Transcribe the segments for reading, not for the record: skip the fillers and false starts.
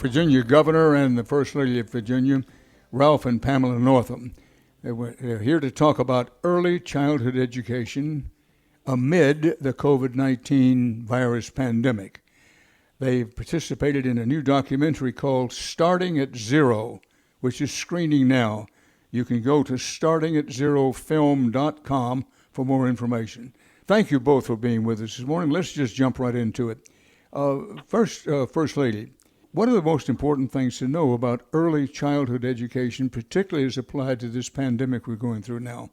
Virginia Governor and the First Lady of Virginia, Ralph and Pamela Northam. They're here to talk about early childhood education amid the COVID-19 virus pandemic. They've participated in a new documentary called Starting at Zero, which is screening now. You can go to startingatzerofilm.com for more information. Thank you both for being with us this morning. Let's just jump right into it. First Lady, what are the most important things to know about early childhood education, particularly as applied to this pandemic we're going through now?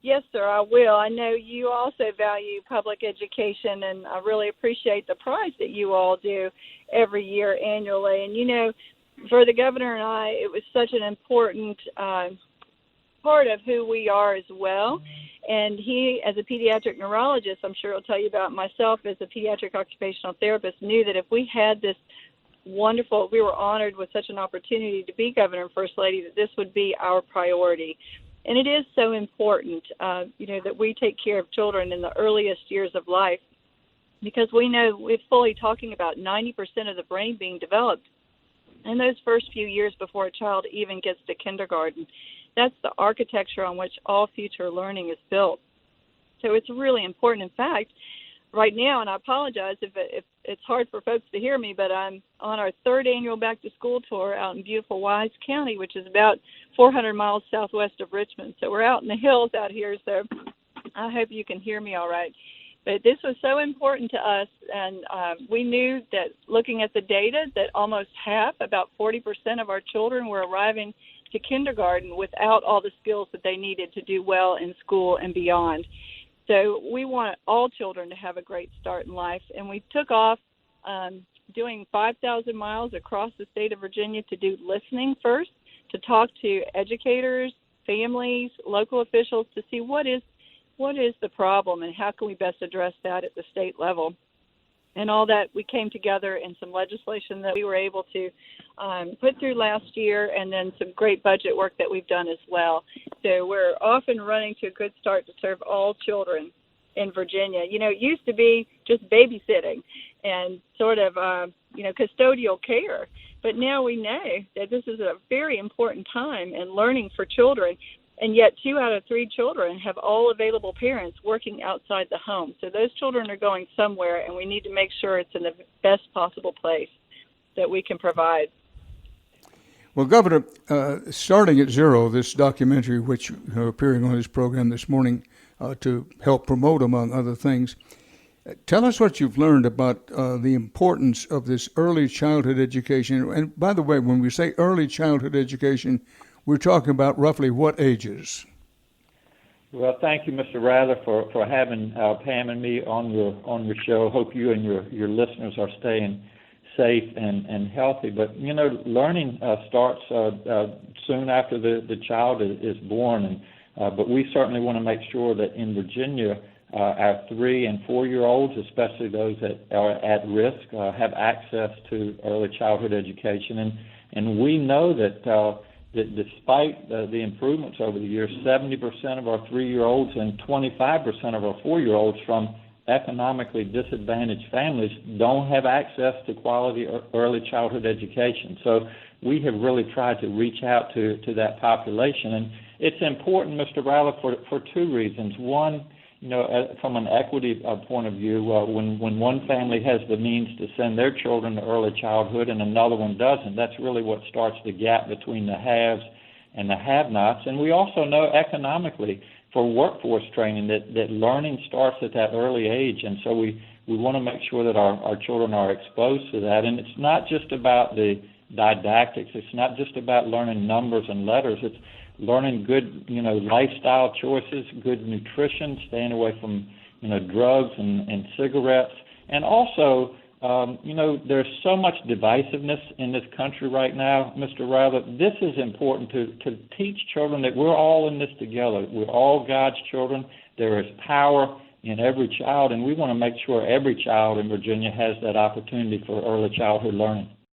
Yes, sir, I will. I know you also value public education, and I really appreciate the prize that you all do every year annually. And, you know, for the governor and I, it was such an important part of who we are as well. And he, as a pediatric neurologist, I'm sure he'll tell you about myself as a pediatric occupational therapist, knew that if we had this wonderful, we were honored with such an opportunity to be governor and first lady, that this would be our priority. And it is so important, that we take care of children in the earliest years of life, because we know we're fully talking about 90% of the brain being developed in those first few years before a child even gets to kindergarten. That's the architecture on which all future learning is built. So it's really important. In fact, right now, and I apologize if it's hard for folks to hear me, but I'm on our third annual back-to-school tour out in beautiful Wise County, which is about 400 miles southwest of Richmond. So we're out in the hills out here, so I hope you can hear me all right. But this was so important to us, and we knew that looking at the data that almost half, about 40% of our children were arriving to kindergarten without all the skills that they needed to do well in school and beyond. So we want all children to have a great start in life, and we took off doing 5,000 miles across the state of Virginia to do listening first, to talk to educators, families, local officials to see what is the problem and how can we best address that at the state level. And all that, we came together in some legislation that we were able to put through last year, and then some great budget work that we've done as well. So we're off and running to a good start to serve all children in Virginia. You know, it used to be just babysitting and sort of, custodial care. But now we know that this is a very important time in learning for children, and yet 2 out of 3 children have all available parents working outside the home. So those children are going somewhere, and we need to make sure it's in the best possible place that we can provide. Well, Governor, Starting at Zero, this documentary, which are appearing on this program this morning to help promote, among other things, tell us what you've learned about the importance of this early childhood education. And by the way, when we say early childhood education, we're talking about roughly what ages? Well, thank you, Mr. Rather, for having Pam and me on your show. Hope you and your listeners are staying safe and healthy. But, learning starts soon after the child is born. But we certainly want to make sure that in Virginia, our 3- and 4-year-olds, especially those that are at risk, have access to early childhood education. And we know that despite the improvements over the years, 70% of our 3-year-olds and 25% of our 4-year-olds from economically disadvantaged families don't have access to quality early childhood education. So we have really tried to reach out to that population. And it's important, Mr. Riley, for 2 reasons. One, from an equity point of view, when one family has the means to send their children to early childhood and another one doesn't, that's really what starts the gap between the haves and the have-nots. And we also know economically for workforce training that learning starts at that early age. And so we want to make sure that our children are exposed to that. And it's not just about the didactics. It's not just about learning numbers and letters. It's learning good, lifestyle choices, good nutrition, staying away from, drugs and cigarettes. And also, there's so much divisiveness in this country right now, Mr. Riley. This is important to teach children that we're all in this together. We're all God's children. There is power in every child, and we want to make sure every child in Virginia has that opportunity for early childhood learning.